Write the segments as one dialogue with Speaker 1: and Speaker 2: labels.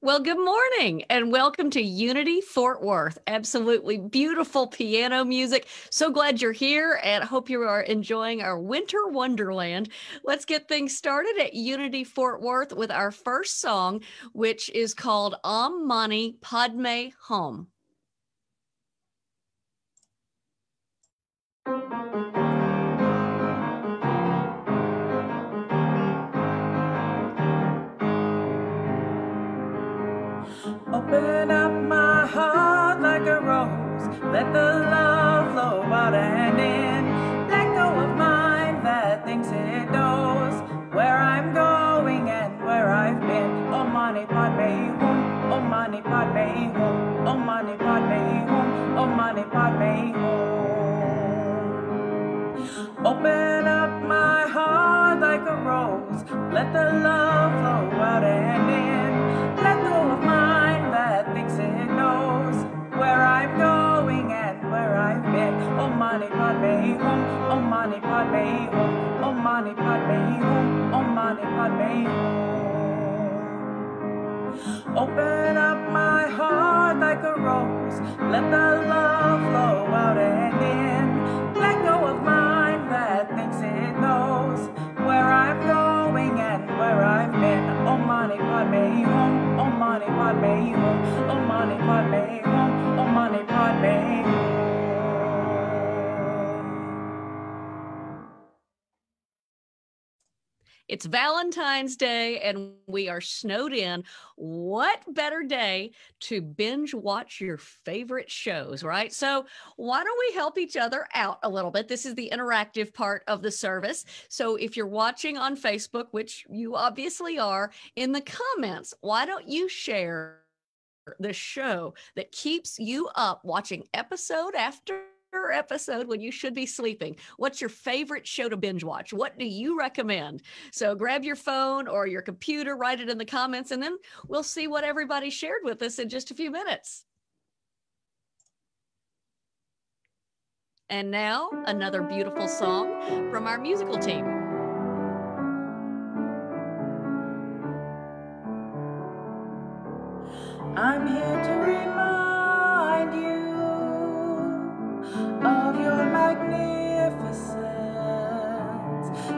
Speaker 1: Well, good morning and welcome to Unity Fort Worth. Absolutely beautiful piano music. So glad you're here and hope you are enjoying our winter wonderland. Let's get things started at Unity Fort Worth with our first song, which is called Om Mani Padme Hum.
Speaker 2: Open up my heart like a rose. Let the love flow out and in. Let go of mind that thinks it knows where I'm going and where I've been. Om Mani Padme Hum. Om Mani Padme Hum. Om Mani Padme Hum. Om Mani Padme Hum. Open up my heart like a rose. Let the love flow out and in. Let go of mind that thinks it knows where I'm going and where I've been. Om Mani Padme Hum. Om Mani Padme Hum. Om Mani Padme Hum. Om Mani Padme Hum. Open up my heart like a rose. Let the love flow out and in. Let go of mind that thinks it knows where I'm going and where I've been. Om Mani Padme Hum. Om Mani Padme Hum. Om Mani Padme Hum. Om Mani Padme Hum.
Speaker 1: It's Valentine's Day and we are snowed in. What better day to binge watch your favorite shows, right? So why don't we help each other out a little bit? This is the interactive part of the service. So if you're watching on Facebook, which you obviously are, in the comments, why don't you share the show that keeps you up watching episode after episode when you should be sleeping? What's your favorite show to binge watch? What do you recommend? So grab your phone or your computer, write it in the comments, and then we'll see what everybody shared with us in just a few minutes. And now another beautiful song from our musical team.
Speaker 2: I'm here to remind you of your magnificence,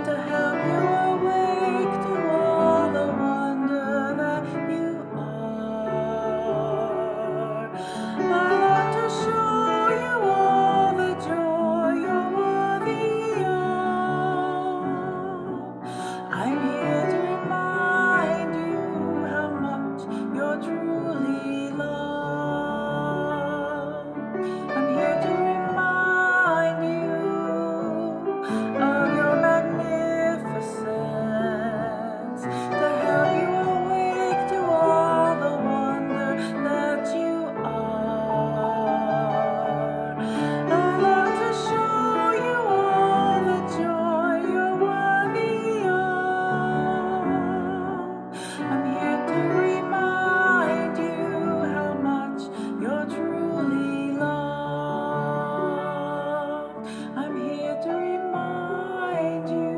Speaker 2: to help you awake to all the wonder that you are. I long to show you all the joy you're worthy of. I'm here to remind you how much you're truly loved. I'm here to remind you of your magnificence, to help you awake to all the wonder that you are. I love to show you all the joy you're worthy of. I'm here to remind you how much you're truly loved. I'm here to remind you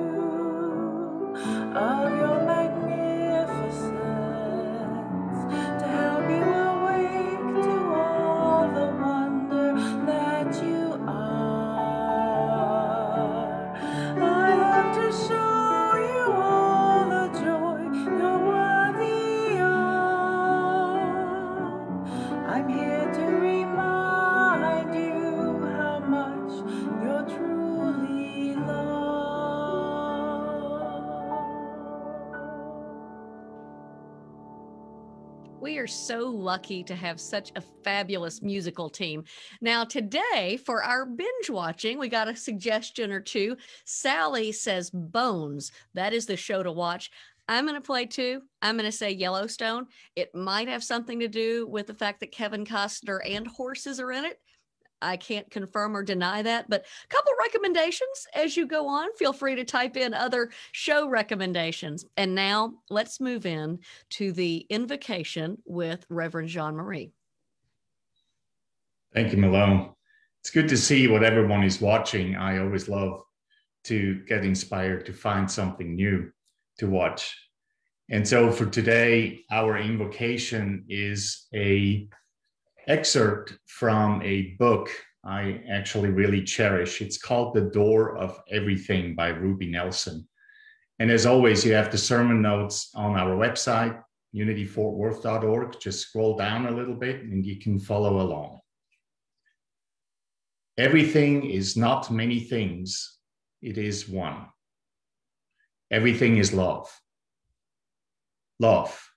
Speaker 2: of your magnificence, to help you awake to all the wonder that you are. I love to show you all the joy you're worthy of. I'm here to remind you how much you're truly loved.
Speaker 1: We are so lucky to have such a fabulous musical team. Now, today for our binge watching, we got a suggestion or two. Sally says Bones. That is the show to watch. I'm going to play two. I'm going to say Yellowstone. It might have something to do with the fact that Kevin Costner and horses are in it. I can't confirm or deny that, but a couple recommendations as you go on. Feel free to type in other show recommendations. And now let's move in to the invocation with Reverend Jean-Marie.
Speaker 3: Thank you, Malone. It's good to see what everyone is watching. I always love to get inspired to find something new to watch. And so for today, our invocation is a excerpt from a book I actually really cherish. It's called The Door of Everything by Ruby Nelson. And as always, you have the sermon notes on our website, unityfortworth.org. Just scroll down a little bit and you can follow along. Everything is not many things. It is one. Everything is love. Love.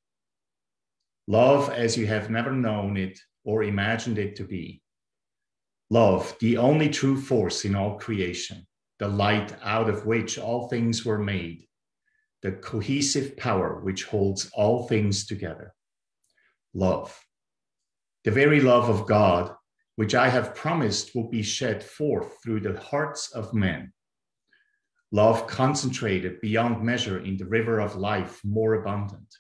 Speaker 3: Love as you have never known it or imagined it to be. Love, the only true force in all creation, the light out of which all things were made, the cohesive power which holds all things together. Love, the very love of God, which I have promised will be shed forth through the hearts of men. Love concentrated beyond measure in the river of life, more abundant.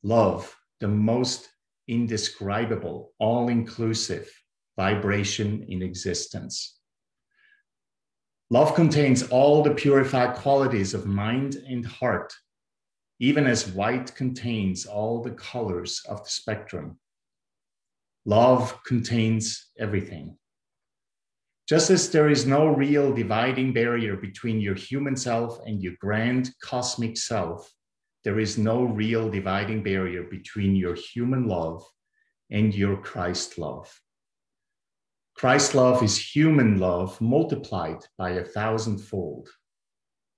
Speaker 3: Love, the most indescribable, all-inclusive vibration in existence. Love contains all the purified qualities of mind and heart, even as white contains all the colors of the spectrum. Love contains everything. Just as there is no real dividing barrier between your human self and your grand cosmic self, there is no real dividing barrier between your human love and your Christ love. Christ love is human love multiplied by 1,000-fold,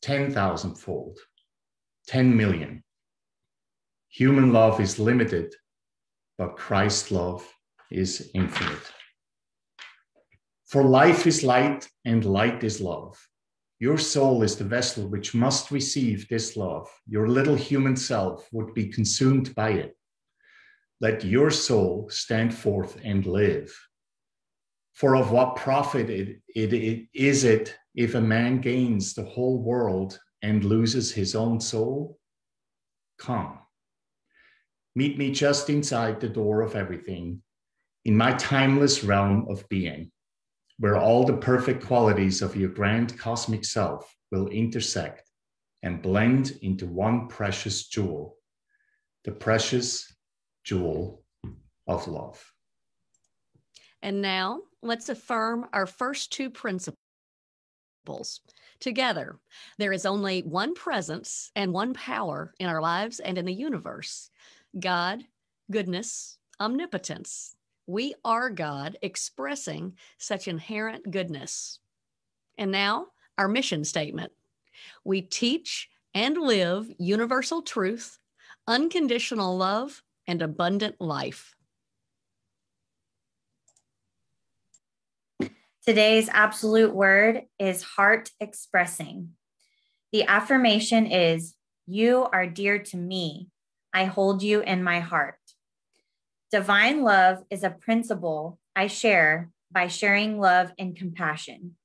Speaker 3: 10,000-fold, 10 million. Human love is limited, but Christ love is infinite. For life is light and light is love. Your soul is the vessel which must receive this love. Your little human self would be consumed by it. Let your soul stand forth and live. For of what profit is it if a man gains the whole world and loses his own soul? Come, meet me just inside the door of everything, in my timeless realm of being, where all the perfect qualities of your grand cosmic self will intersect and blend into one precious jewel, the precious jewel of love.
Speaker 1: And now let's affirm our first two principles. Together, there is only one presence and one power in our lives and in the universe: God, goodness, omnipotence. We are God expressing such inherent goodness. And now, our mission statement. We teach and live universal truth, unconditional love, and abundant life.
Speaker 4: Today's absolute word is heart expressing. The affirmation is, you are dear to me. I hold you in my heart. Divine love is a principle I share by sharing love and compassion.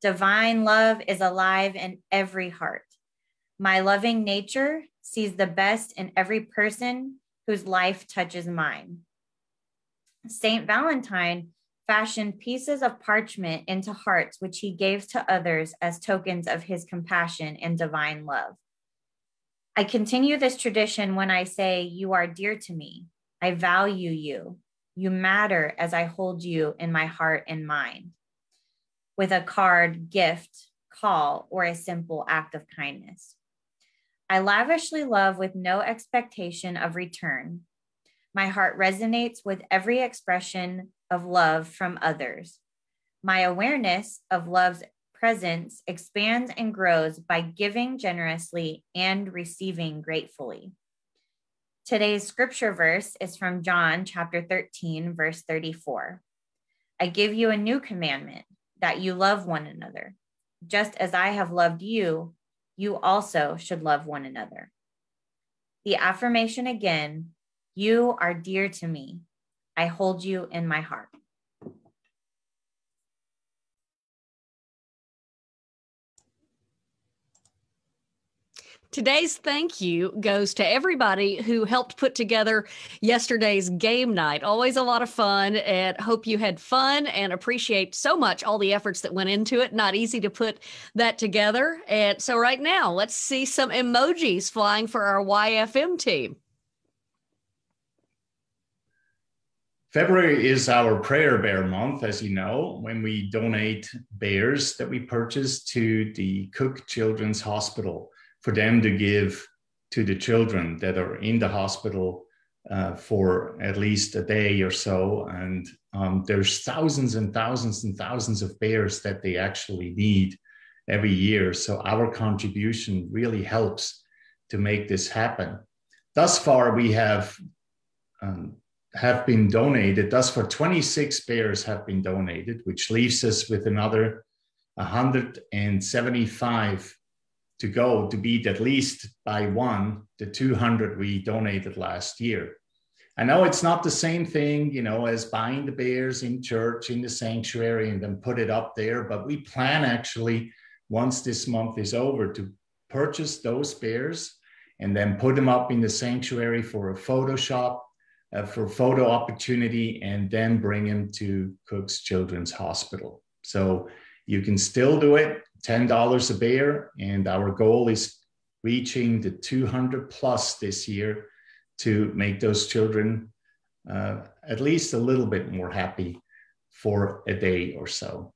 Speaker 4: Divine love is alive in every heart. My loving nature sees the best in every person whose life touches mine. Saint Valentine fashioned pieces of parchment into hearts, which he gave to others as tokens of his compassion and divine love. I continue this tradition when I say, you are dear to me. I value you. You matter as I hold you in my heart and mind. With a card, gift, call, or a simple act of kindness. I lavishly love with no expectation of return. My heart resonates with every expression of love from others. My awareness of love's presence expands and grows by giving generously and receiving gratefully. Today's scripture verse is from John chapter 13, verse 34. I give you a new commandment, that you love one another. Just as I have loved you, you also should love one another. The affirmation again, you are dear to me. I hold you in my heart.
Speaker 1: Today's thank you goes to everybody who helped put together yesterday's game night. Always a lot of fun, and hope you had fun and appreciate so much all the efforts that went into it. Not easy to put that together. And so right now, let's see some emojis flying for our YFM team.
Speaker 3: February is our prayer bear month, as you know, when we donate bears that we purchase to the Cook Children's Hospital for them to give to the children that are in the hospital for at least a day or so. And there's thousands and thousands and thousands of bears that they actually need every year. So our contribution really helps to make this happen. Thus far, we have been donated. Thus far, 26 bears have been donated, which leaves us with another 175 to go, to beat at least by one the 200 we donated last year. I know it's not the same thing, as buying the bears in church, in the sanctuary, and then put it up there. But we plan actually, once this month is over, to purchase those bears and then put them up in the sanctuary for a photo shop, for photo opportunity, and then bring them to Cook's Children's Hospital. So you can still do it, $10 a bear, and our goal is reaching the 200 plus this year to make those children at least a little bit more happy for a day or so.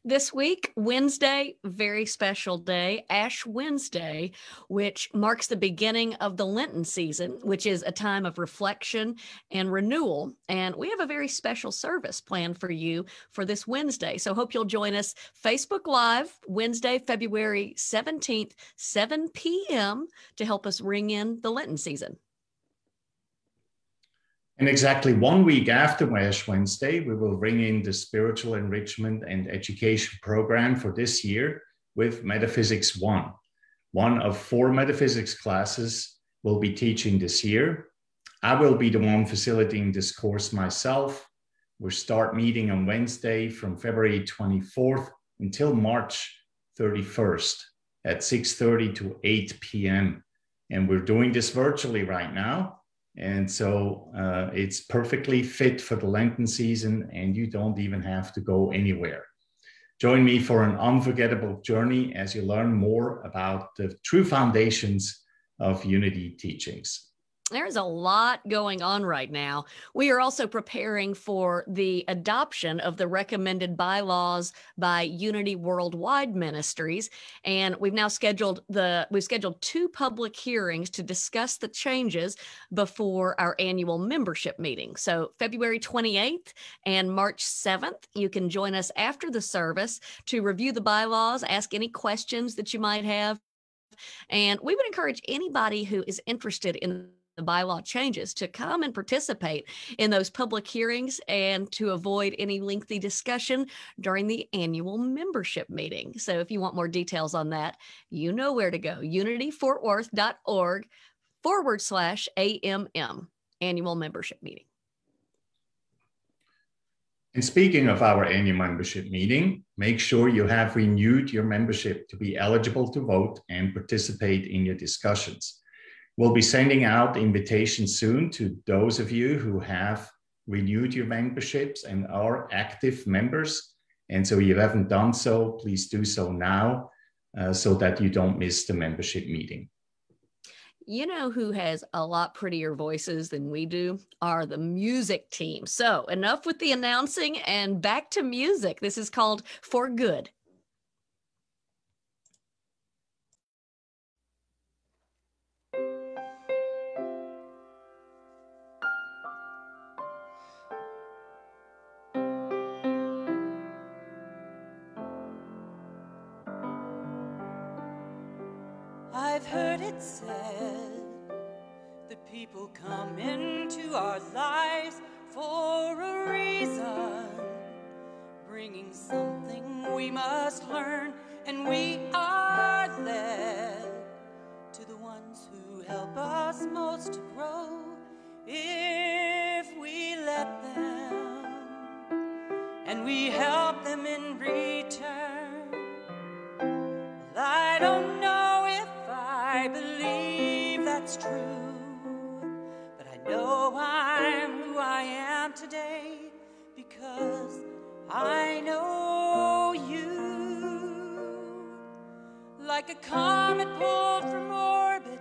Speaker 1: This week, Wednesday, very special day, Ash Wednesday, which marks the beginning of the Lenten season, which is a time of reflection and renewal. And we have a very special service planned for you for this Wednesday. So hope you'll join us Facebook Live, Wednesday, February 17th, 7 p.m. to help us ring in the Lenten season.
Speaker 3: And exactly 1 week after Ash Wednesday, we will bring in the spiritual enrichment and education program for this year with Metaphysics 1. One of 4 metaphysics classes will be teaching this year. I will be the one facilitating this course myself. We'll start meeting on Wednesday from February 24th until March 31st at 6:30 to 8 p.m. And we're doing this virtually right now. And so it's perfectly fit for the Lenten season, and you don't even have to go anywhere. Join me for an unforgettable journey as you learn more about the true foundations of Unity teachings.
Speaker 1: There's a lot going on right now. We are also preparing for the adoption of the recommended bylaws by Unity Worldwide Ministries. And we've now scheduled 2 public hearings to discuss the changes before our annual membership meeting. So February 28th and March 7th, you can join us after the service to review the bylaws, ask any questions that you might have. And we would encourage anybody who is interested in the bylaw changes to come and participate in those public hearings and to avoid any lengthy discussion during the annual membership meeting. So if you want more details on that, you know where to go, unityfortworth.org/AMM, annual membership meeting.
Speaker 3: And speaking of our annual membership meeting, make sure you have renewed your membership to be eligible to vote and participate in your discussions. We'll be sending out invitations soon to those of you who have renewed your memberships and are active members. And so if you haven't done so, please do so now so that you don't miss the membership meeting.
Speaker 1: You know who has a lot prettier voices than we do are the music team. So enough with the announcing and back to music. This is called For Good.
Speaker 2: I've heard it said that people come into our lives for a reason, bringing something we must learn, and we are led to the ones who help us most to grow if we let them, and we help them in return. Well, I don't know down today because I know you. Like a comet pulled from orbit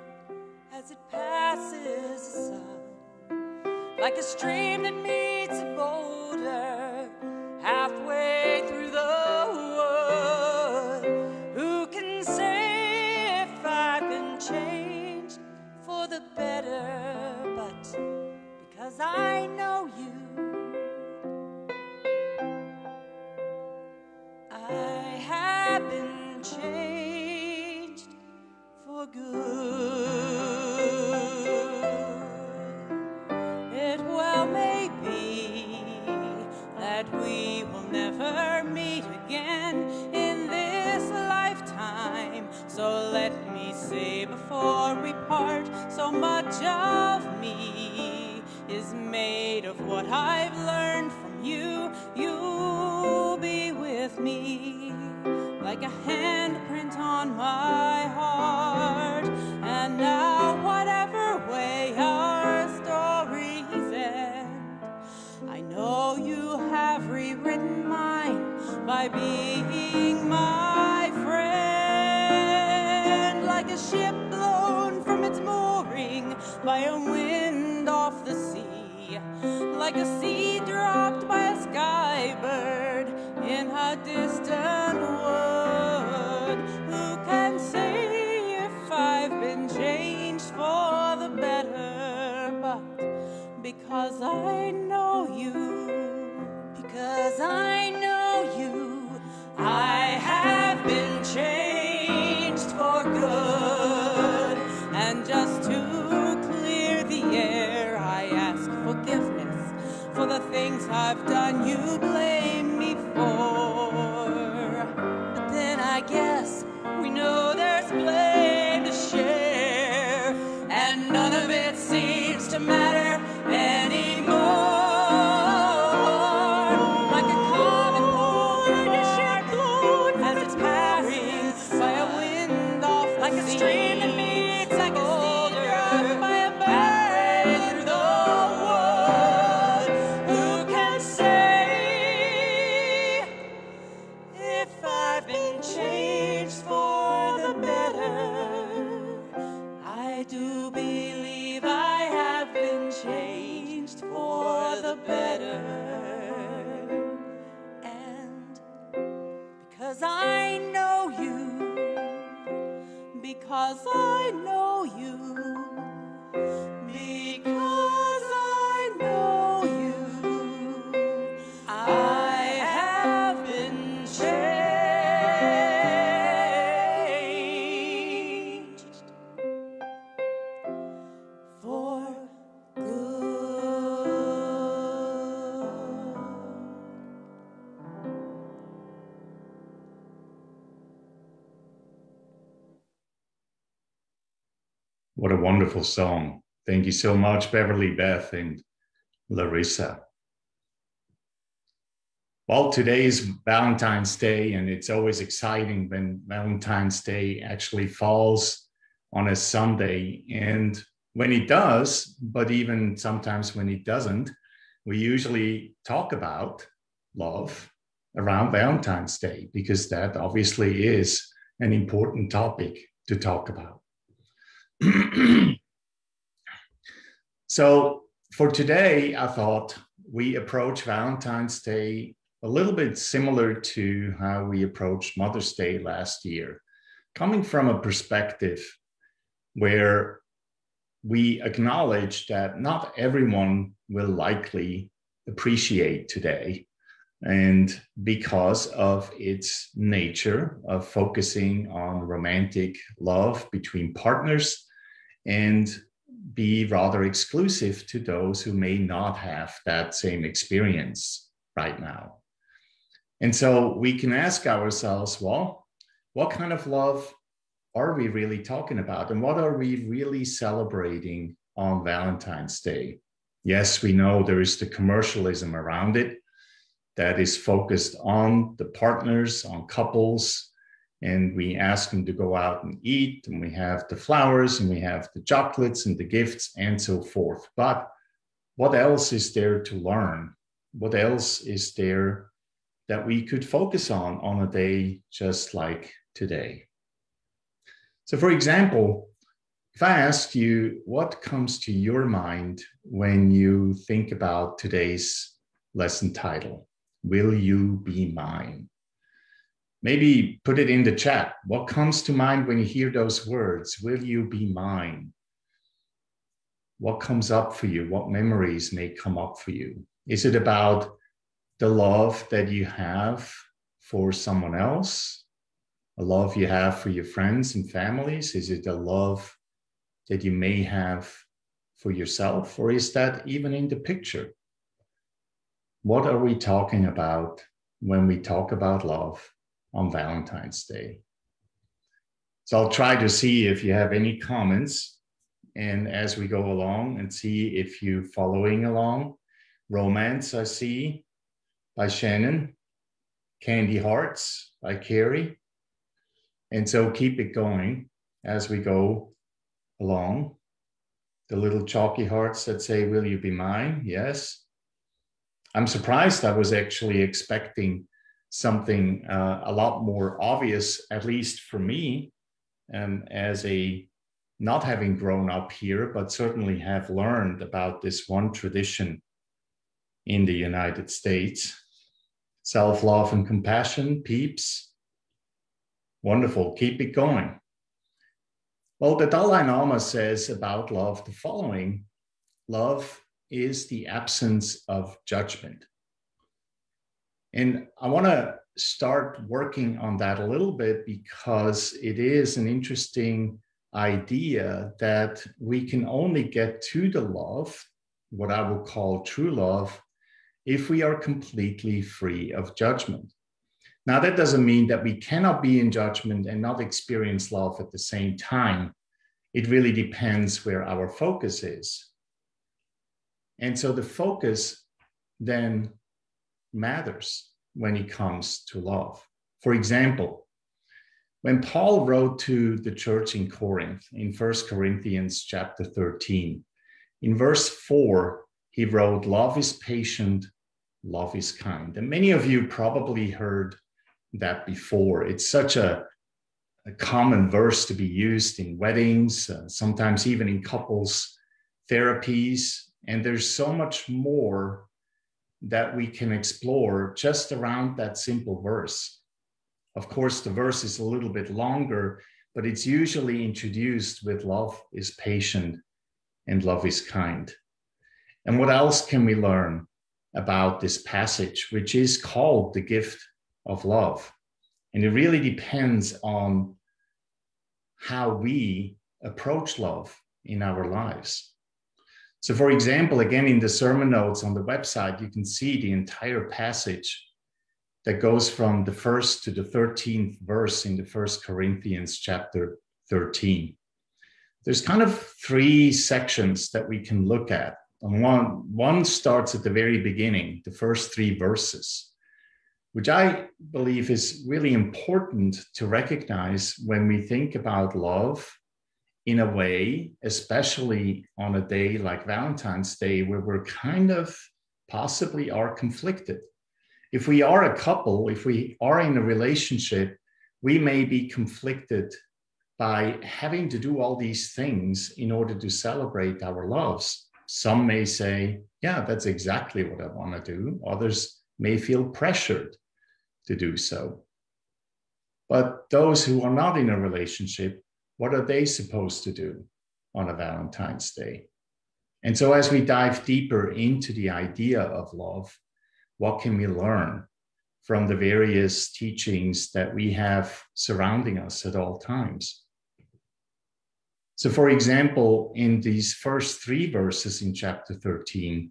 Speaker 2: as it passes the sun. Like a stream that meets a boulder halfway through the wood. Who can say if I've been changed for the better? But because I know you, I have been changed for good. It well may be that we will never meet again in this lifetime. So let me say before we part, so much of me is made of what I've learned from you. You'll be with me like a handprint on my heart. And now whatever way our stories end, I know you have rewritten mine by being my friend. Like a ship blown from its mooring by a wind off the sea, like a seed dropped by a skybird in a distant wood. Who can say if I've been changed for the better? But because I know you, because I know you, I have been changed for good. And just to clear the air, I ask forgiveness for the things I've done you blame me for. But then I guess we know there's blame to share, and none of it seems to matter anymore. Like a comet blown as it's passing by a wind off the like sea. A stream that meets like a boulder by a bird through the wood. Who can say if I've been changed for the better? I do believe I have been changed for the better. And because I know you, because I know you, because I know you, I have been changed for good.
Speaker 3: What a wonderful song. Thank you so much, Beverly, Beth, and Larissa. Well, today is Valentine's Day, and it's always exciting when Valentine's Day actually falls on a Sunday. And when it does, but even sometimes when it doesn't, we usually talk about love around Valentine's Day, because that obviously is an important topic to talk about. So for today, I thought we approach Valentine's Day a little bit similar to how we approached Mother's Day last year, coming from a perspective where we acknowledge that not everyone will likely appreciate today, and because of its nature of focusing on romantic love between partners, and be rather exclusive to those who may not have that same experience right now. And so we can ask ourselves, well, what kind of love are we really talking about? And what are we really celebrating on Valentine's Day? Yes, we know there is the commercialism around it that is focused on the partners, on couples, and we ask them to go out and eat, and we have the flowers, and we have the chocolates and the gifts and so forth. But what else is there to learn? What else is there that we could focus on a day just like today? So for example, if I ask you what comes to your mind when you think about today's lesson title, Will You Be Mine? Maybe put it in the chat. What comes to mind when you hear those words? Will you be mine? What comes up for you? What memories may come up for you? Is it about the love that you have for someone else? A love you have for your friends and families? Is it a love that you may have for yourself? Or is that even in the picture? What are we talking about when we talk about love on Valentine's Day? So I'll try to see if you have any comments, and as we go along, and see if you're following along. Romance, I see, by Shannon. Candy Hearts by Carrie. And so keep it going as we go along. The little chalky hearts that say, will you be mine? Yes. I'm surprised. I was actually expecting something a lot more obvious, at least for me, as a not having grown up here, but certainly have learned about this one tradition in the United States. Self-love and compassion, peeps. Wonderful, keep it going. Well, the Dalai Lama says about love the following: love is the absence of judgment. And I want to start working on that a little bit, because it is an interesting idea that we can only get to the love, what I would call true love, if we are completely free of judgment. Now, that doesn't mean that we cannot be in judgment and not experience love at the same time. It really depends where our focus is. And so the focus then matters when it comes to love. For example, when Paul wrote to the church in Corinth, in 1 Corinthians chapter 13, in verse 4, he wrote, love is patient, love is kind. And many of you probably heard that before. It's such a common verse to be used in weddings, sometimes even in couples therapies. And there's so much more that we can explore just around that simple verse. Of course, the verse is a little bit longer, but it's usually introduced with love is patient and love is kind. And what else can we learn about this passage, which is called the gift of love? And it really depends on how we approach love in our lives. So for example, again, in the sermon notes on the website, you can see the entire passage that goes from the 1st to the 13th verse in the 1 Corinthians chapter 13. There's kind of 3 sections that we can look at. And one starts at the very beginning, the first 3 verses, which I believe is really important to recognize when we think about love in a way, especially on a day like Valentine's Day, where we're kind of possibly are conflicted. If we are a couple, if we are in a relationship, we may be conflicted by having to do all these things in order to celebrate our loves. Some may say, yeah, that's exactly what I want to do. Others may feel pressured to do so. But those who are not in a relationship, what are they supposed to do on a Valentine's Day? And so as we dive deeper into the idea of love, what can we learn from the various teachings that we have surrounding us at all times? So for example, in these first 3 verses in chapter 13,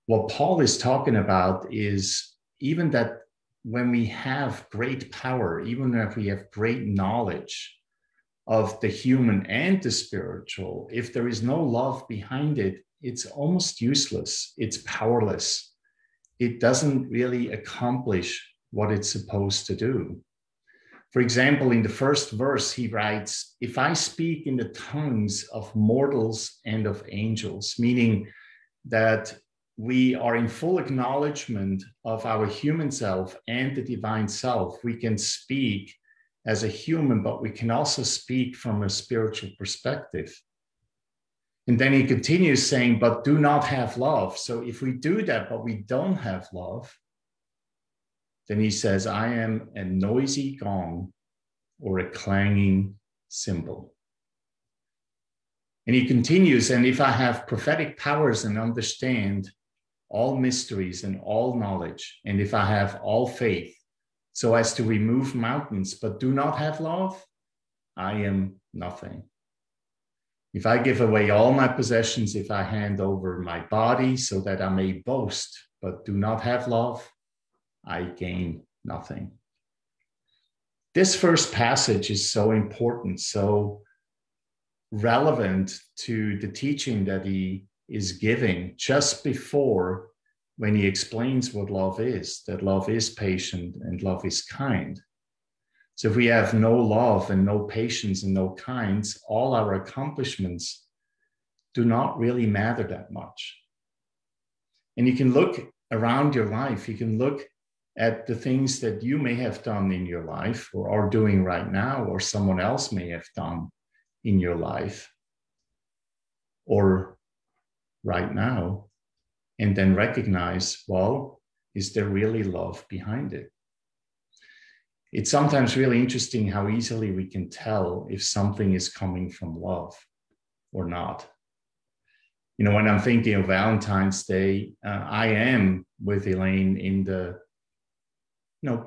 Speaker 3: what Paul is talking about is even that when we have great power, even if we have great knowledge of the human and the spiritual, if there is no love behind it, it's almost useless. It's powerless. It doesn't really accomplish what it's supposed to do. For example, in the first verse, he writes, if I speak in the tongues of mortals and of angels, meaning that we are in full acknowledgement of our human self and the divine self. We can speak as a human, but we can also speak from a spiritual perspective. And then he continues saying, but do not have love. So if we do that, but we don't have love, then he says, I am a noisy gong or a clanging cymbal. And he continues, and if I have prophetic powers and understand all mysteries and all knowledge, and if I have all faith so as to remove mountains, but do not have love, I am nothing. If I give away all my possessions, if I hand over my body so that I may boast, but do not have love, I gain nothing. This first passage is so important, so relevant to the teaching that he is giving just before when he explains what love is, that love is patient and love is kind. So if we have no love and no patience and no kinds, all our accomplishments do not really matter that much. And you can look around your life, you can look at the things that you may have done in your life or are doing right now, or someone else may have done in your life or right now, and then recognize, well, is there really love behind it? It's sometimes really interesting how easily we can tell if something is coming from love or not. You know, when I'm thinking of Valentine's Day, I am with Elaine in the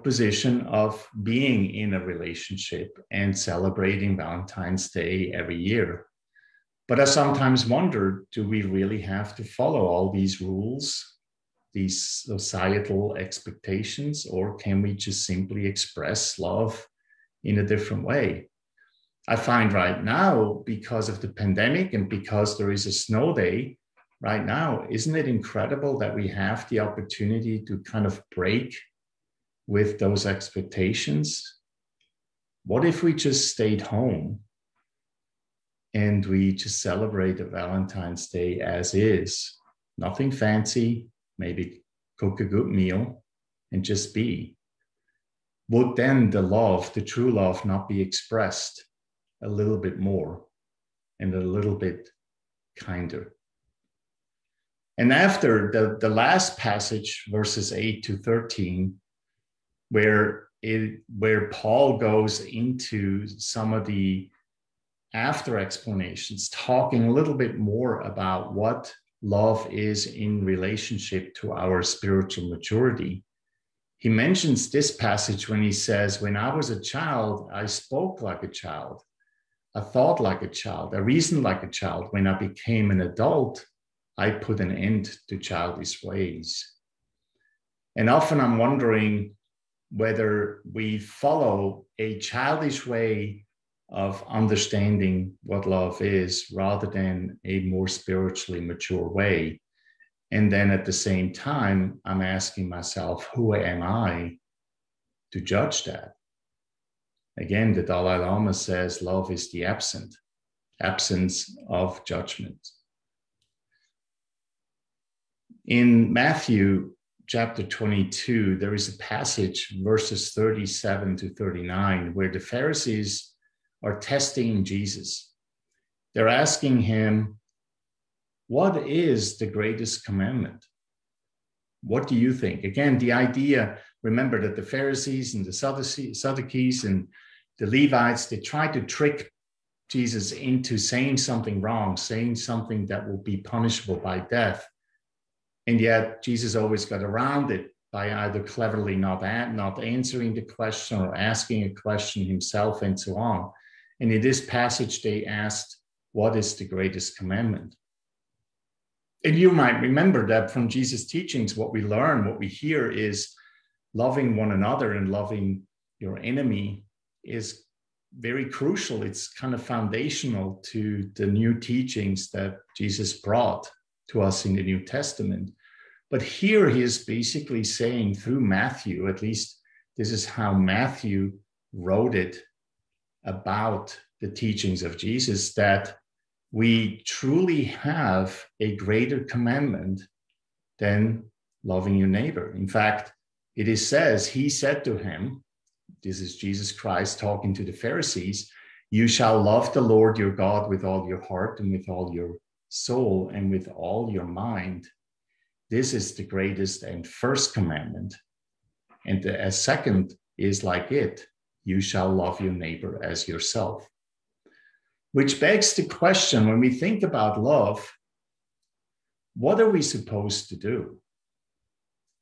Speaker 3: position of being in a relationship and celebrating Valentine's Day every year. But I sometimes wonder, do we really have to follow all these rules, these societal expectations, or can we just simply express love in a different way? I find right now, because of the pandemic and because there is a snow day right now, isn't it incredible that we have the opportunity to kind of break with those expectations? What if we just stayed home and we just celebrated Valentine's Day as is? Nothing fancy, maybe cook a good meal and just be. Would then the love, the true love, not be expressed a little bit more and a little bit kinder? And after the last passage, verses 8 to 13, where Paul goes into some of the after explanations, talking a little bit more about what love is in relationship to our spiritual maturity. He mentions this passage when he says, when I was a child, I spoke like a child. I thought like a child. I reasoned like a child. When I became an adult, I put an end to childish ways. And often I'm wondering whether we follow a childish way of understanding what love is rather than a more spiritually mature way. And then at the same time, I'm asking myself, who am I to judge that? Again, the Dalai Lama says love is the absence of judgment. In Matthew chapter 22, there is a passage, verses 37 to 39, where the Pharisees are testing Jesus. They're asking him, what is the greatest commandment? What do you think? Again, the idea, remember that the Pharisees and the Sadducees and the Levites, they tried to trick Jesus into saying something wrong, saying something that will be punishable by death. And yet Jesus always got around it by either cleverly not answering the question or asking a question himself and so on. And in this passage, they asked, what is the greatest commandment? And you might remember that from Jesus' teachings, what we learn, what we hear is loving one another and loving your enemy is very crucial. It's kind of foundational to the new teachings that Jesus brought to us in the New Testament. But here he is basically saying through Matthew, at least this is how Matthew wrote it about the teachings of Jesus, that we truly have a greater commandment than loving your neighbor. In fact, it says, he said to him, this is Jesus Christ talking to the Pharisees, you shall love the Lord your God with all your heart and with all your soul and with all your mind. This is the greatest and first commandment. And the second is like it, you shall love your neighbor as yourself. Which begs the question, when we think about love, what are we supposed to do?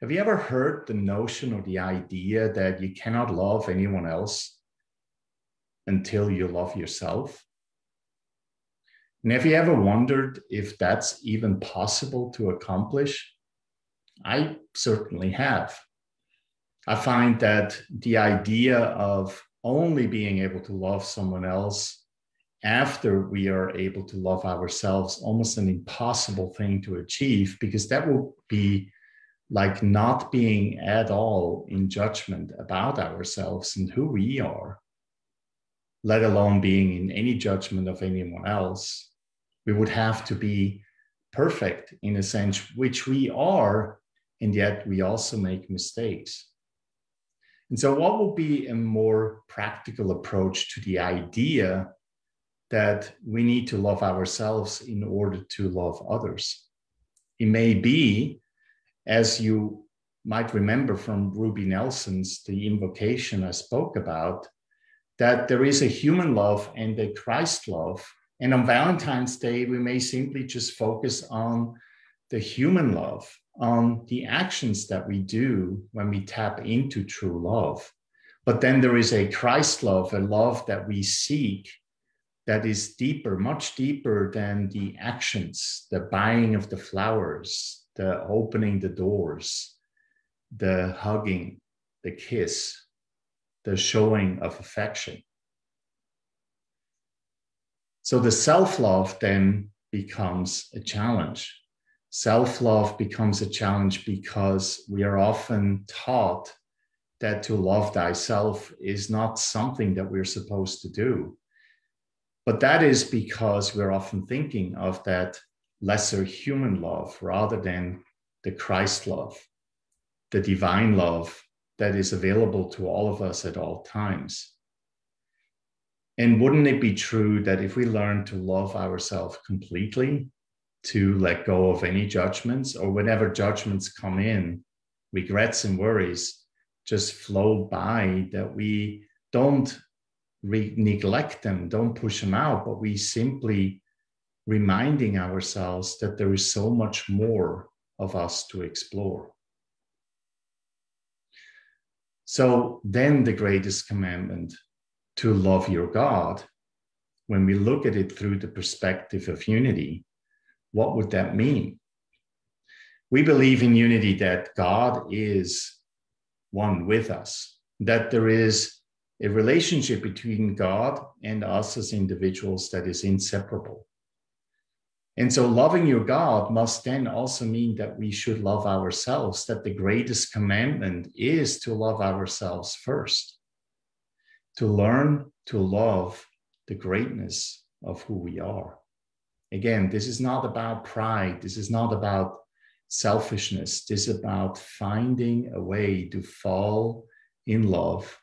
Speaker 3: Have you ever heard the notion or the idea that you cannot love anyone else until you love yourself? And have you ever wondered if that's even possible to accomplish? I certainly have. I find that the idea of only being able to love someone else after we are able to love ourselves almost an impossible thing to achieve, because that will be like not being at all in judgment about ourselves and who we are, let alone being in any judgment of anyone else. We would have to be perfect in a sense, which we are, and yet we also make mistakes. And so what will be a more practical approach to the idea that we need to love ourselves in order to love others? It may be, as you might remember from Ruby Nelson's The Invocation I spoke about, that there is a human love and a Christ love. And on Valentine's Day, we may simply just focus on the human love, on the actions that we do when we tap into true love. But then there is a Christ love, a love that we seek, that is deeper, much deeper than the actions, the buying of the flowers, the opening the doors, the hugging, the kiss, the showing of affection. So the self-love then becomes a challenge. Self-love becomes a challenge because we are often taught that to love thyself is not something that we're supposed to do. But that is because we're often thinking of that lesser human love rather than the Christ love, the divine love that is available to all of us at all times. And wouldn't it be true that if we learn to love ourselves completely, to let go of any judgments, or whenever judgments come in, regrets and worries just flow by, that we don't neglect them, don't push them out, but we simply reminding ourselves that there is so much more of us to explore. So then the greatest commandment, to love your God, when we look at it through the perspective of unity, what would that mean? We believe in unity, that God is one with us, that there is a relationship between God and us as individuals that is inseparable. And so loving your God must then also mean that we should love ourselves, that the greatest commandment is to love ourselves first, to learn to love the greatness of who we are. Again, this is not about pride. This is not about selfishness. This is about finding a way to fall in love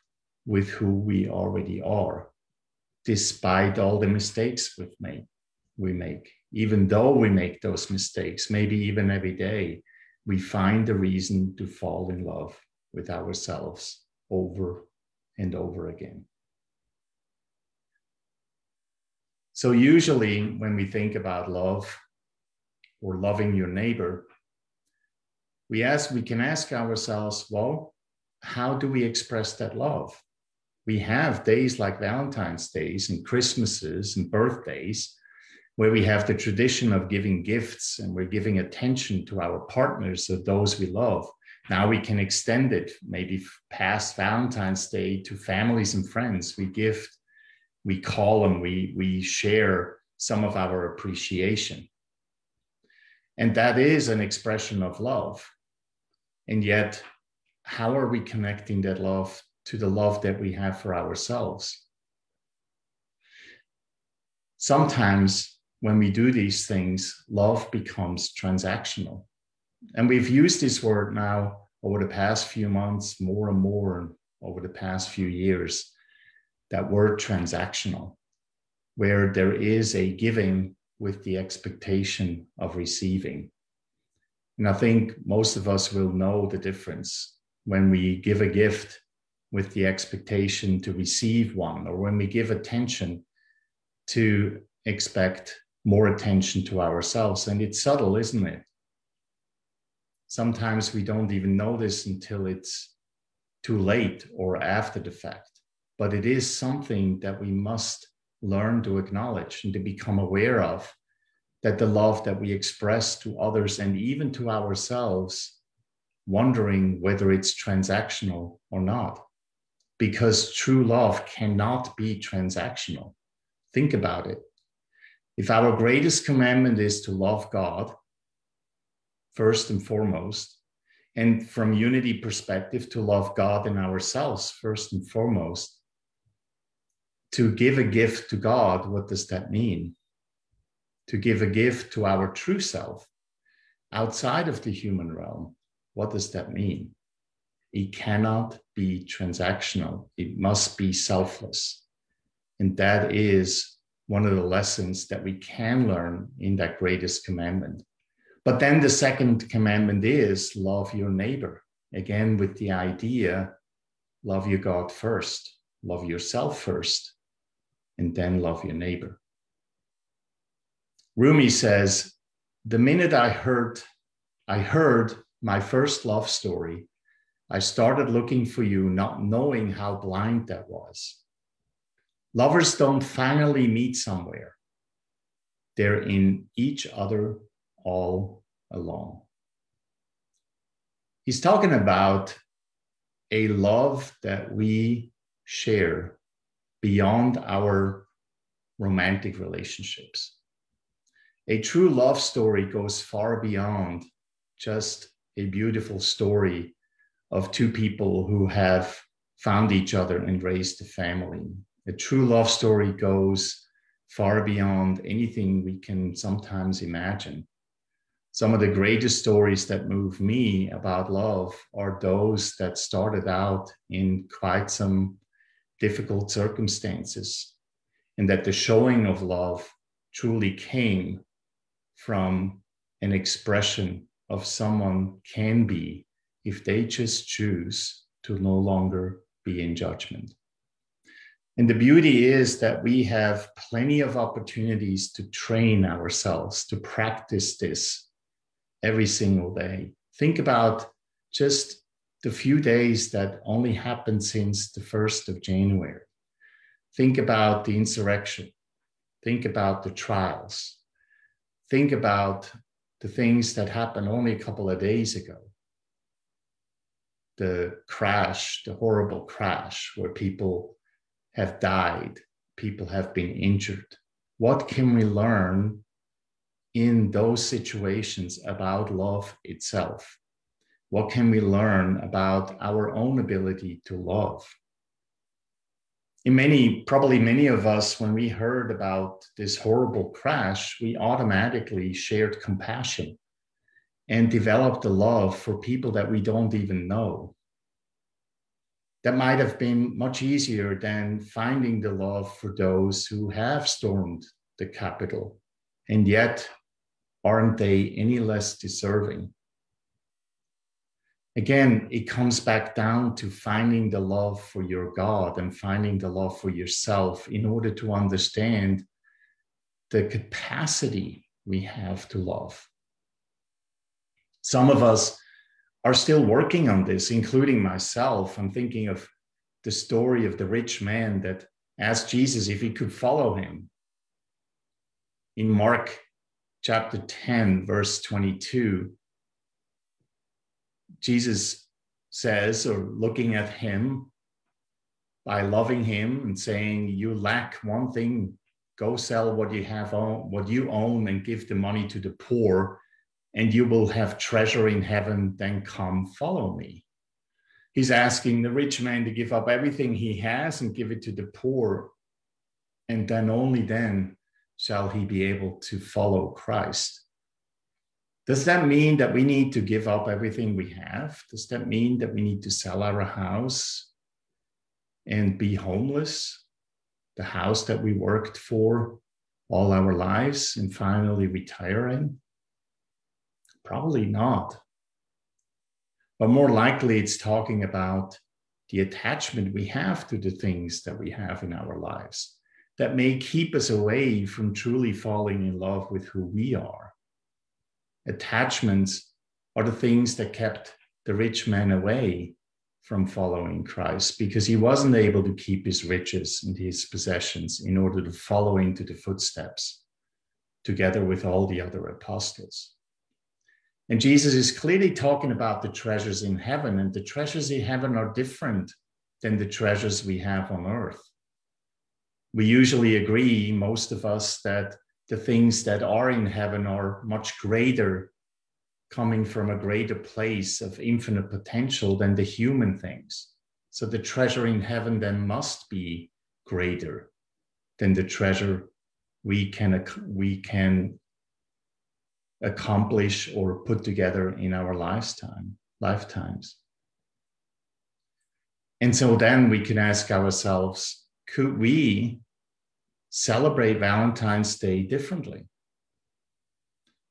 Speaker 3: with who we already are, despite all the mistakes we make. Even though we make those mistakes, maybe even every day, we find a reason to fall in love with ourselves over and over again. So usually when we think about love or loving your neighbor, we can ask ourselves, well, how do we express that love? We have days like Valentine's Days and Christmases and birthdays where we have the tradition of giving gifts and we're giving attention to our partners or those we love. Now we can extend it maybe past Valentine's Day to families and friends. We gift, we call them, we share some of our appreciation. And that is an expression of love. And yet, how are we connecting that love to the love that we have for ourselves. Sometimes when we do these things, love becomes transactional. And we've used this word now over the past few months, more and more over the past few years, that word transactional, where there is a giving with the expectation of receiving. And I think most of us will know the difference when we give a gift with the expectation to receive one, or when we give attention to expect more attention to ourselves. And it's subtle, isn't it? Sometimes we don't even know this until it's too late or after the fact. But it is something that we must learn to acknowledge and to become aware of, that the love that we express to others and even to ourselves, wondering whether it's transactional or not. Because true love cannot be transactional. Think about it. If our greatest commandment is to love God, first and foremost, and from unity perspective, to love God and ourselves, first and foremost, to give a gift to God, what does that mean? To give a gift to our true self outside of the human realm, what does that mean? It cannot be transactional. It must be selfless. And that is one of the lessons that we can learn in that greatest commandment. But then the second commandment is love your neighbor. Again, with the idea, love your God first, love yourself first, and then love your neighbor. Rumi says, the minute I heard my first love story, I started looking for you, not knowing how blind that was. Lovers don't finally meet somewhere. They're in each other all along. He's talking about a love that we share beyond our romantic relationships. A true love story goes far beyond just a beautiful story of two people who have found each other and raised a family. A true love story goes far beyond anything we can sometimes imagine. Some of the greatest stories that move me about love are those that started out in quite some difficult circumstances, and that the showing of love truly came from an expression of someone can be if they just choose to no longer be in judgment. And the beauty is that we have plenty of opportunities to train ourselves, to practice this every single day. Think about just the few days that only happened since the 1st of January. Think about the insurrection. Think about the trials. Think about the things that happened only a couple of days ago. The crash, the horrible crash where people have died, people have been injured. What can we learn in those situations about love itself? What can we learn about our own ability to love? Probably many of us, when we heard about this horrible crash, we automatically shared compassion and developed a love for people that we don't even know. That might have been much easier than finding the love for those who have stormed the Capitol, and yet aren't they any less deserving? Again, it comes back down to finding the love for your God and finding the love for yourself in order to understand the capacity we have to love. Some of us are still working on this, including myself. I'm thinking of the story of the rich man that asked Jesus if he could follow him. In Mark chapter 10, verse 22, Jesus says, or looking at him, by loving him and saying, you lack one thing, go sell what you own and give the money to the poor, and you will have treasure in heaven, then come follow me. He's asking the rich man to give up everything he has and give it to the poor. And then only then shall he be able to follow Christ. Does that mean that we need to give up everything we have? Does that mean that we need to sell our house and be homeless? The house that we worked for all our lives and finally retire in? Probably not. But more likely it's talking about the attachment we have to the things that we have in our lives that may keep us away from truly falling in love with who we are. Attachments are the things that kept the rich man away from following Christ because he wasn't able to keep his riches and his possessions in order to follow into the footsteps together with all the other apostles. And Jesus is clearly talking about the treasures in heaven, and the treasures in heaven are different than the treasures we have on earth. We usually agree, most of us, that the things that are in heaven are much greater, coming from a greater place of infinite potential than the human things. So the treasure in heaven then must be greater than the treasure we can accomplish or put together in our lifetimes. And so then we can ask ourselves, could we celebrate Valentine's Day differently?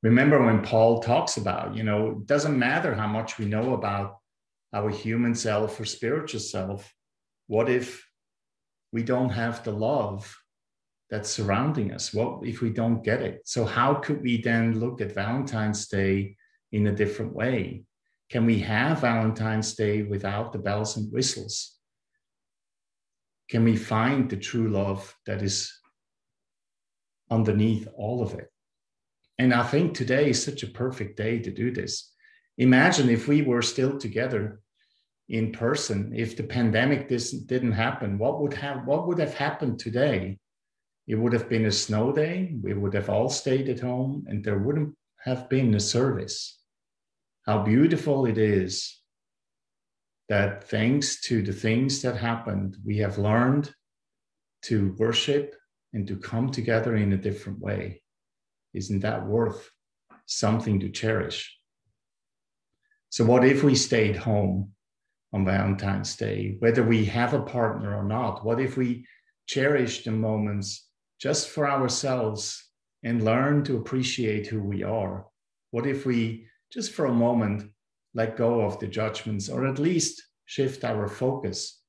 Speaker 3: Remember when Paul talks about, it doesn't matter how much we know about our human self or spiritual self. What if we don't have the love that's surrounding us? What if we don't get it? So how could we then look at Valentine's Day in a different way? Can we have Valentine's Day without the bells and whistles? Can we find the true love that is underneath all of it? And I think today is such a perfect day to do this. Imagine if we were still together in person, if the pandemic didn't happen, what would have happened today? It would have been a snow day. We would have all stayed at home and there wouldn't have been a service. How beautiful it is that thanks to the things that happened, we have learned to worship and to come together in a different way. Isn't that worth something to cherish? So what if we stayed home on Valentine's Day, whether we have a partner or not? What if we cherish the moments just for ourselves and learn to appreciate who we are? What if we just for a moment let go of the judgments, or at least shift our focus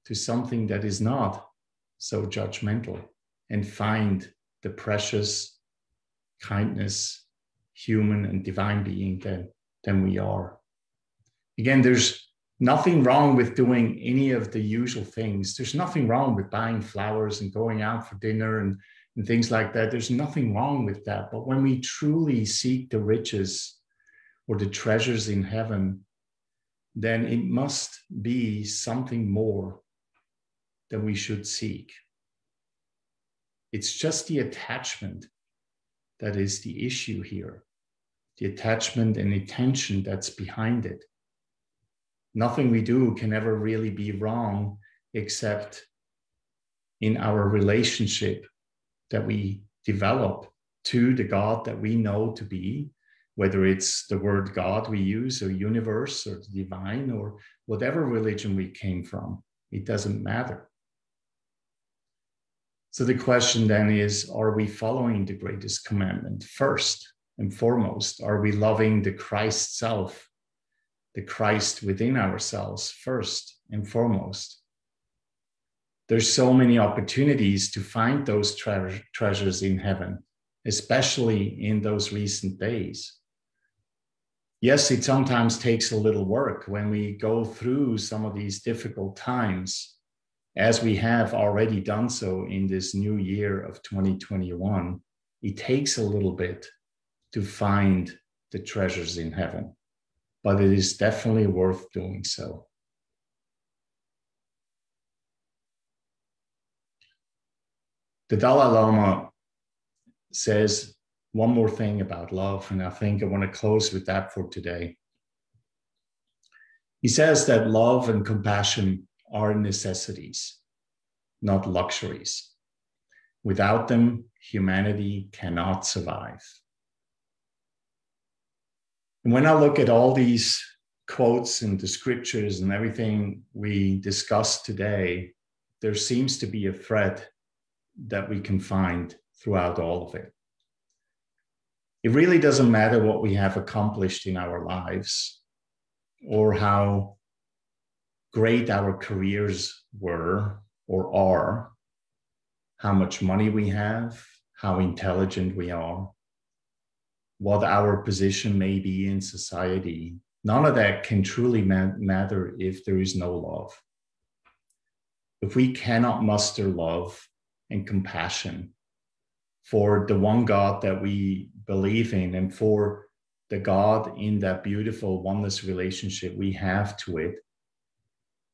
Speaker 3: to something that is not so judgmental and find the precious kindness, human and divine being than we are? Again, there's nothing wrong with doing any of the usual things. There's nothing wrong with buying flowers and going out for dinner and things like that. There's nothing wrong with that. But when we truly seek the riches or the treasures in heaven, then it must be something more that we should seek. It's just the attachment that is the issue here. The attachment and intention that's behind it. Nothing we do can ever really be wrong except in our relationship that we develop to the God that we know to be, whether it's the word God we use, or universe, or the divine, or whatever religion we came from. It doesn't matter. So the question then is, are we following the greatest commandment first and foremost? Are we loving the Christ self, the Christ within ourselves first and foremost? There's so many opportunities to find those treasures in heaven, especially in those recent days. Yes, it sometimes takes a little work when we go through some of these difficult times, as we have already done so in this new year of 2021. It takes a little bit to find the treasures in heaven, but it is definitely worth doing so. The Dalai Lama says one more thing about love, and I think I want to close with that for today. He says that love and compassion are necessities, not luxuries. Without them, humanity cannot survive. And when I look at all these quotes and the scriptures and everything we discussed today, there seems to be a thread that we can find throughout all of it. It really doesn't matter what we have accomplished in our lives or how great our careers were or are, how much money we have, how intelligent we are, what our position may be in society. None of that can truly matter if there is no love. If we cannot muster love and compassion for the one God that we believe in and for the God in that beautiful oneness relationship we have to it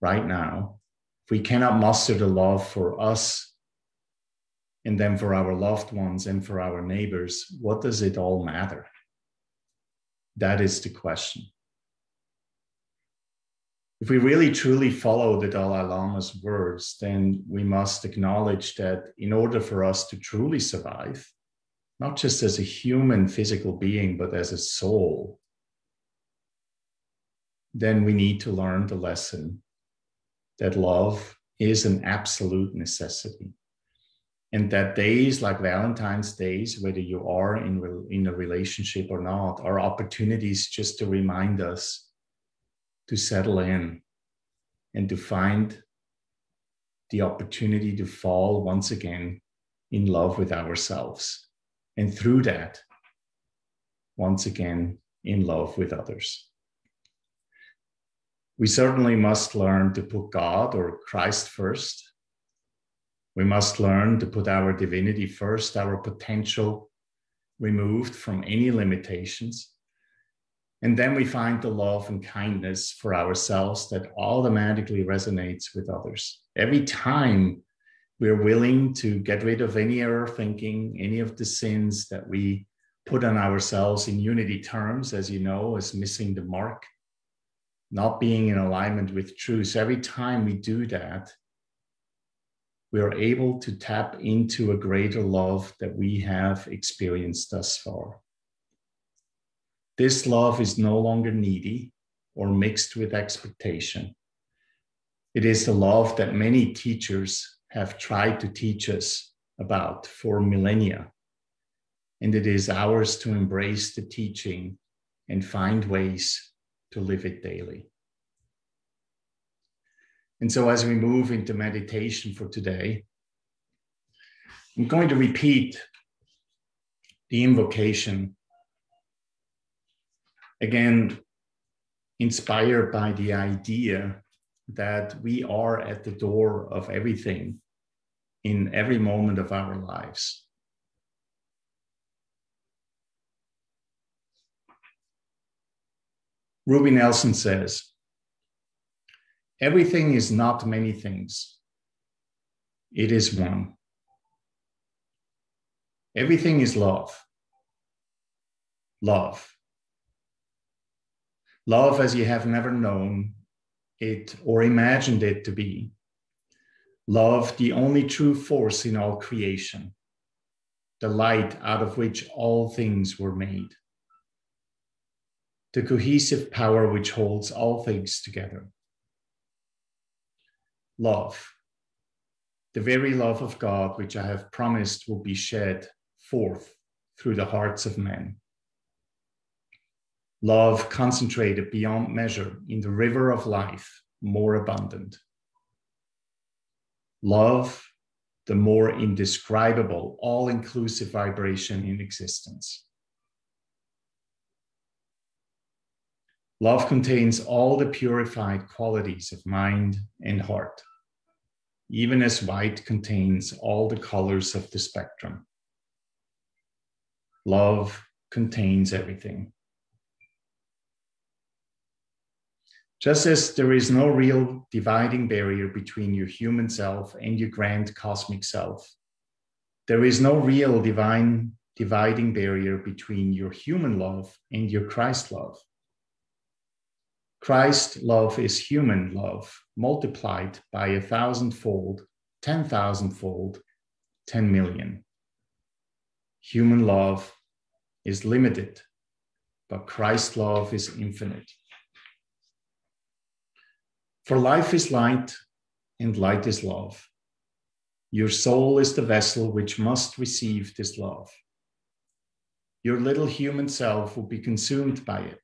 Speaker 3: right now, if we cannot muster the love for us and then for our loved ones and for our neighbors, what does it all matter? That is the question. If we really truly follow the Dalai Lama's words, then we must acknowledge that in order for us to truly survive, not just as a human physical being, but as a soul, then we need to learn the lesson that love is an absolute necessity. And that days like Valentine's days, whether you are in a relationship or not, are opportunities just to remind us to settle in and to find the opportunity to fall once again in love with ourselves. And through that, once again, in love with others. We certainly must learn to put God or Christ first. We must learn to put our divinity first, our potential removed from any limitations. And then we find the love and kindness for ourselves that automatically resonates with others. Every time we're willing to get rid of any error thinking, any of the sins that we put on ourselves in unity terms, as you know, as missing the mark, not being in alignment with truth, every time we do that, we are able to tap into a greater love that we have experienced thus far. This love is no longer needy or mixed with expectation. It is the love that many teachers have tried to teach us about for millennia. And it is ours to embrace the teaching and find ways to live it daily. And so as we move into meditation for today, I'm going to repeat the invocation, again, inspired by the idea that we are at the door of everything in every moment of our lives. Ruby Nelson says, everything is not many things. It is one. Everything is love. Love. Love as you have never known it or imagined it to be. Love, the only true force in all creation. The light out of which all things were made. The cohesive power which holds all things together. Love, the very love of God which I have promised will be shed forth through the hearts of men. Love concentrated beyond measure in the river of life, more abundant. Love, the more indescribable, all-inclusive vibration in existence. Love contains all the purified qualities of mind and heart, even as white contains all the colors of the spectrum. Love contains everything. Just as there is no real dividing barrier between your human self and your grand cosmic self, there is no real divine dividing barrier between your human love and your Christ love. Christ's love is human love multiplied by 1,000-fold, 10,000-fold, 10 million. Human love is limited, but Christ's love is infinite. For life is light, and light is love. Your soul is the vessel which must receive this love. Your little human self will be consumed by it.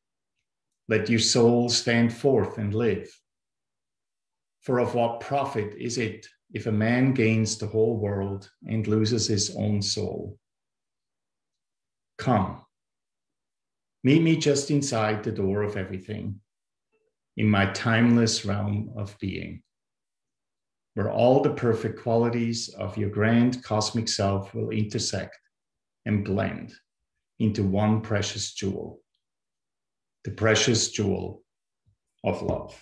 Speaker 3: Let your soul stand forth and live. For of what profit is it if a man gains the whole world and loses his own soul? Come, meet me just inside the door of everything, in my timeless realm of being, where all the perfect qualities of your grand cosmic self will intersect and blend into one precious jewel, the precious jewel of love.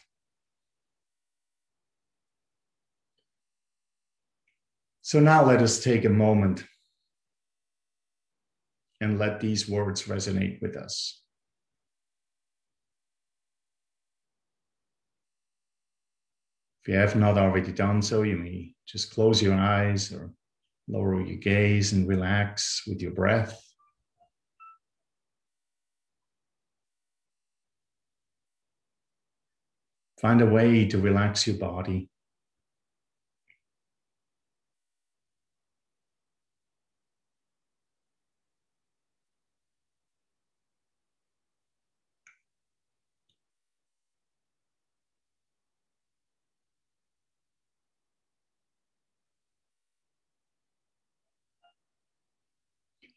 Speaker 3: So now let us take a moment and let these words resonate with us. If you have not already done so, you may just close your eyes or lower your gaze and relax with your breath. Find a way to relax your body.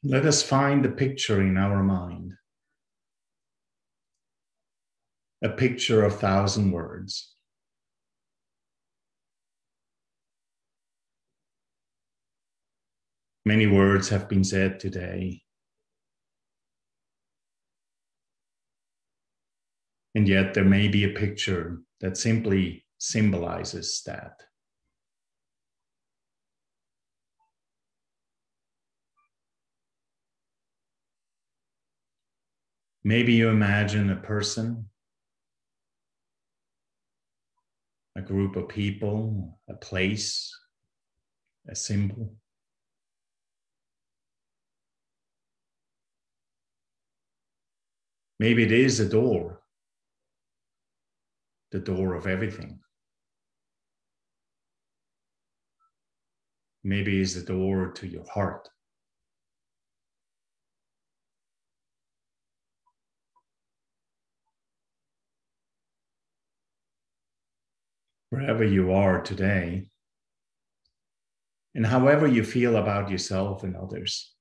Speaker 3: Let us find a picture in our mind, a picture of 1,000 words. Many words have been said today, and yet there may be a picture that simply symbolizes that. Maybe you imagine a person, a group of people, a place, a symbol. Maybe it is a door, the door of everything. Maybe it's the door to your heart. Wherever you are today, and however you feel about yourself and others,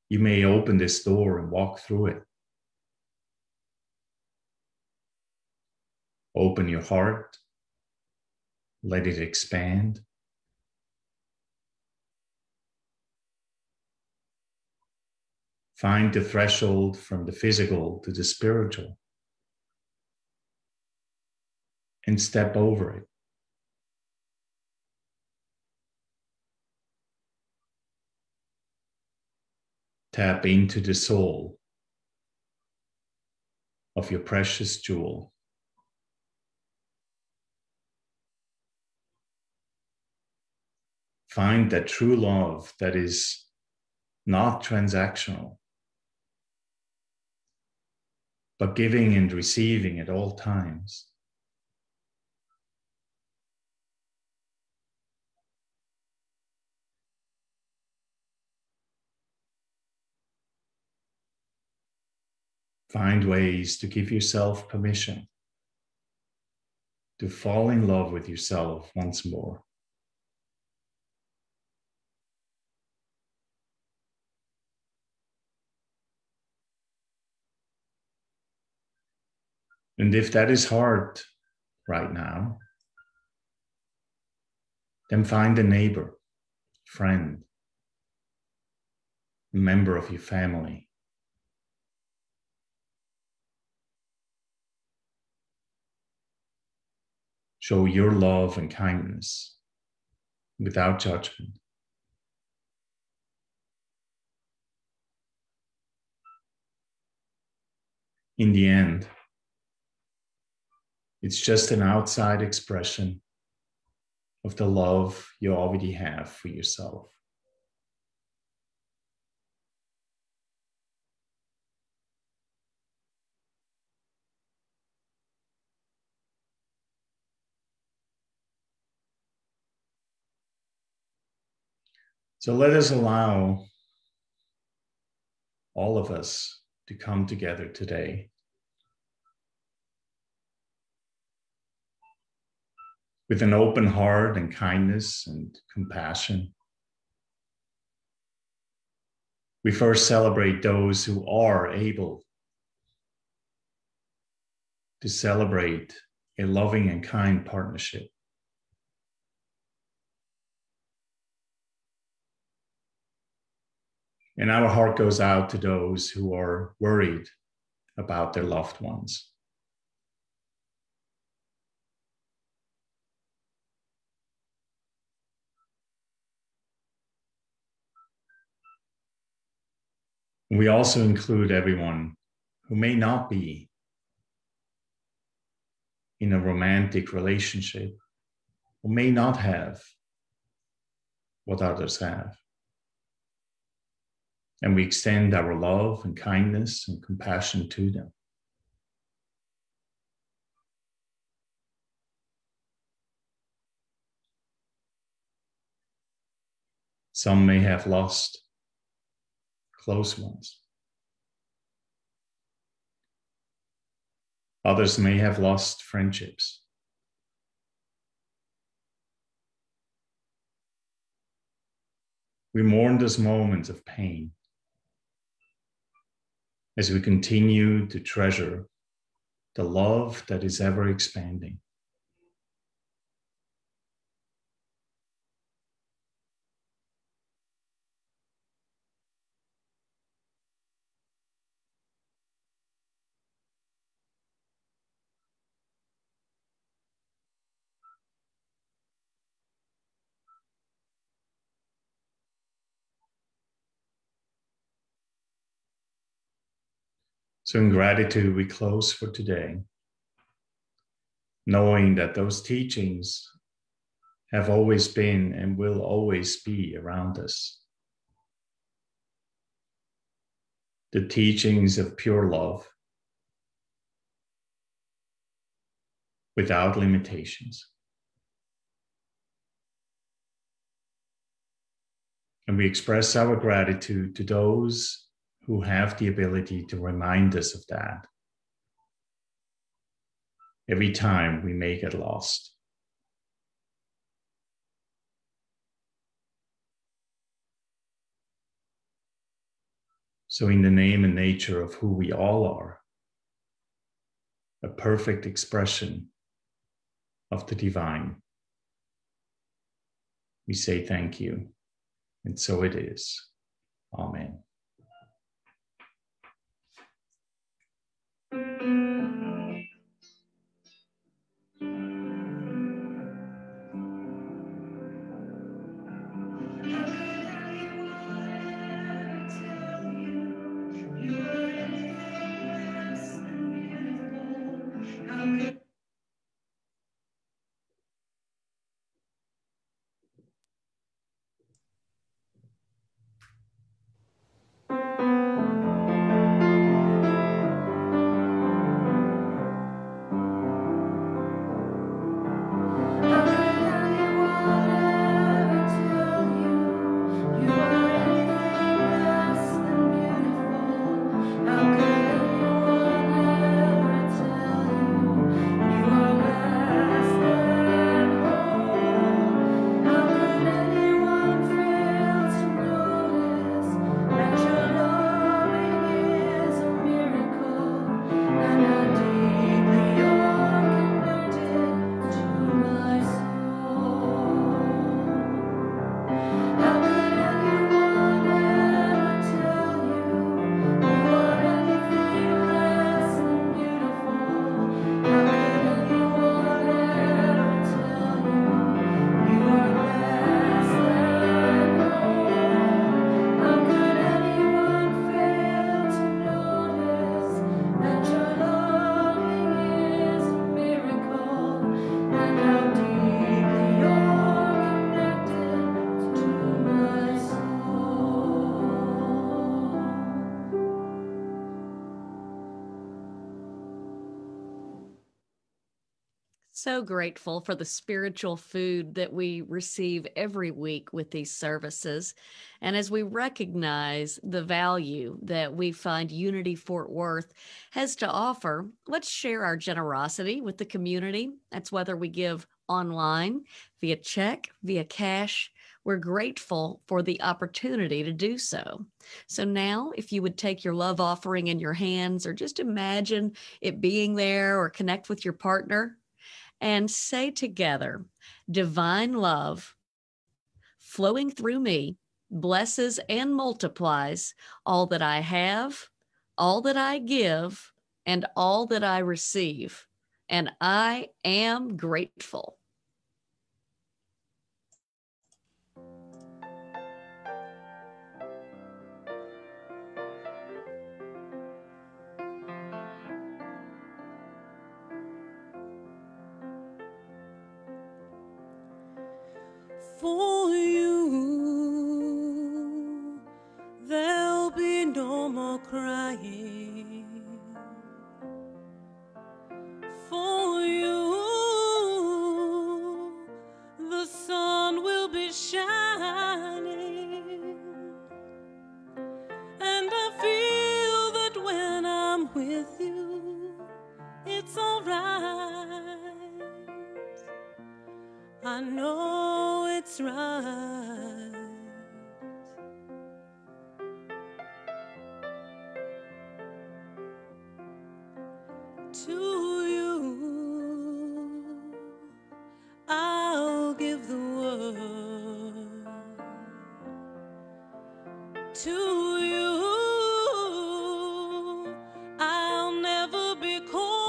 Speaker 3: you may open this door and walk through it. Open your heart, let it expand. Find the threshold from the physical to the spiritual and step over it. Tap into the soul of your precious jewel. Find that true love that is not transactional, but giving and receiving at all times. Find ways to give yourself permission to fall in love with yourself once more. And if that is hard right now, then find a neighbor, friend, a member of your family. Show your love and kindness without judgment. in the end, it's just an outside expression of the love you already have for yourself. So let us allow all of us to come together today with an open heart and kindness and compassion. We first celebrate those who are able to celebrate a loving and kind partnership. And our heart goes out to those who are worried about their loved ones. We also include everyone who may not be in a romantic relationship, who may not have what others have. And we extend our love and kindness and compassion to them. Some may have lost close ones. Others may have lost friendships. We mourn those moments of pain as we continue to treasure the love that is ever expanding. So in gratitude, we close for today, knowing that those teachings have always been and will always be around us. The teachings of pure love without limitations. And we express our gratitude to those who have the ability to remind us of that every time we may get lost. So in the name and nature of who we all are, a perfect expression of the divine, we say thank you, and so it is. Amen.
Speaker 1: So grateful for the spiritual food that we receive every week with these services. And as we recognize the value that we find Unity Fort Worth has to offer, let's share our generosity with the community. That's whether we give online, via check, via cash. We're grateful for the opportunity to do so. So now, if you would take your love offering in your hands, or just imagine it being there, or connect with your partner, and say together, divine love flowing through me blesses and multiplies all that I have, all that I give, and all that I receive. And I am grateful.
Speaker 5: For you, there'll be no more crying. For you, the sun will be shining. And I feel that when I'm with you, it's all right. I know it's right. To you, I'll give the world. To you, I'll never be cold.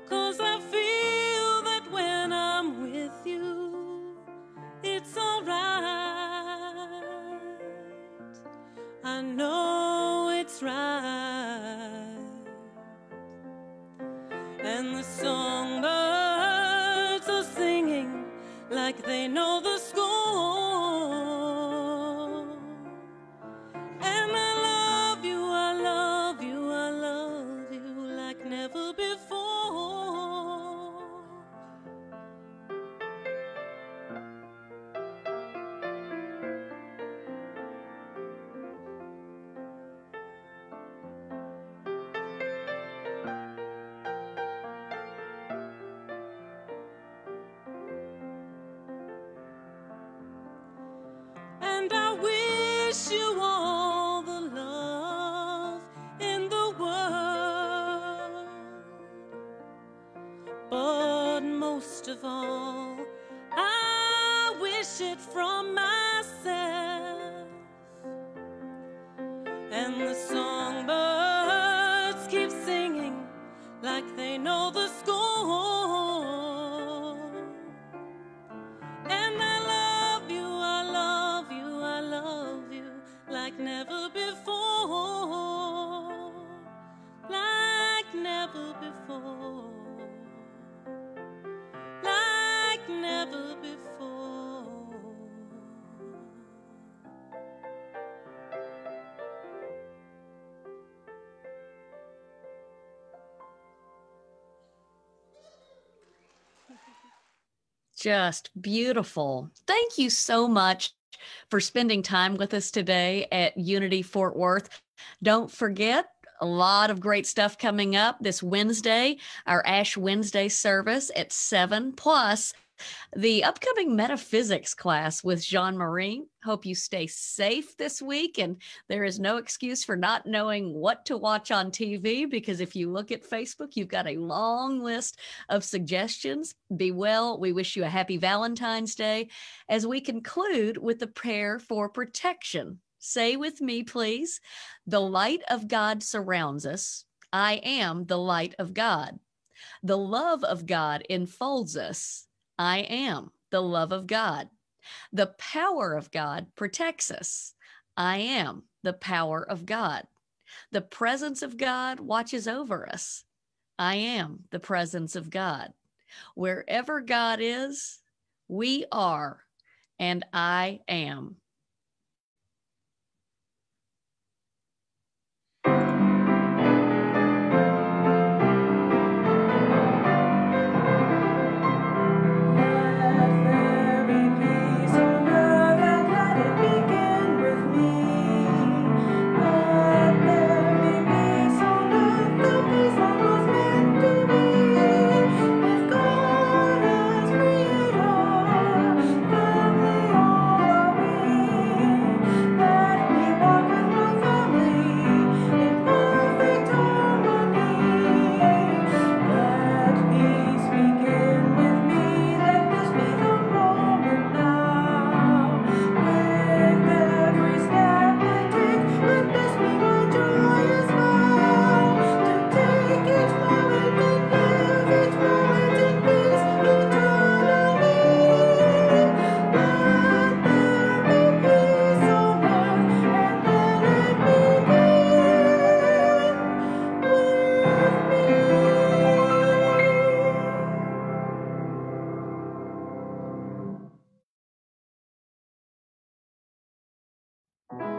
Speaker 5: 'Cause I feel that when I'm with you, it's all right. I know it's right. And the songbirds are singing like they know the score. And I love you, I love you, I love you like never before. And I wish you all the love in the world. But most of all, I wish it from myself. And the songbirds keep singing like they know the score. And I love you, I love you, I love you like never before. Like never before. Like never before.
Speaker 1: Just beautiful. Thank you so much for spending time with us today at Unity Fort Worth. Don't forget, a lot of great stuff coming up this Wednesday, our Ash Wednesday service at 7, plus the upcoming metaphysics class with Jean-Marie. Hope you stay safe this week, and there is no excuse for not knowing what to watch on TV, because if you look at Facebook, you've got a long list of suggestions. Be well. We wish you a happy Valentine's Day as we conclude with the prayer for protection. Say with me, please. The light of God surrounds us. I am the light of God. The love of God enfolds us. I am the love of God. The power of God protects us. I am the power of God. The presence of God watches over us. I am the presence of God. Wherever God is, we are, and I am.
Speaker 3: you.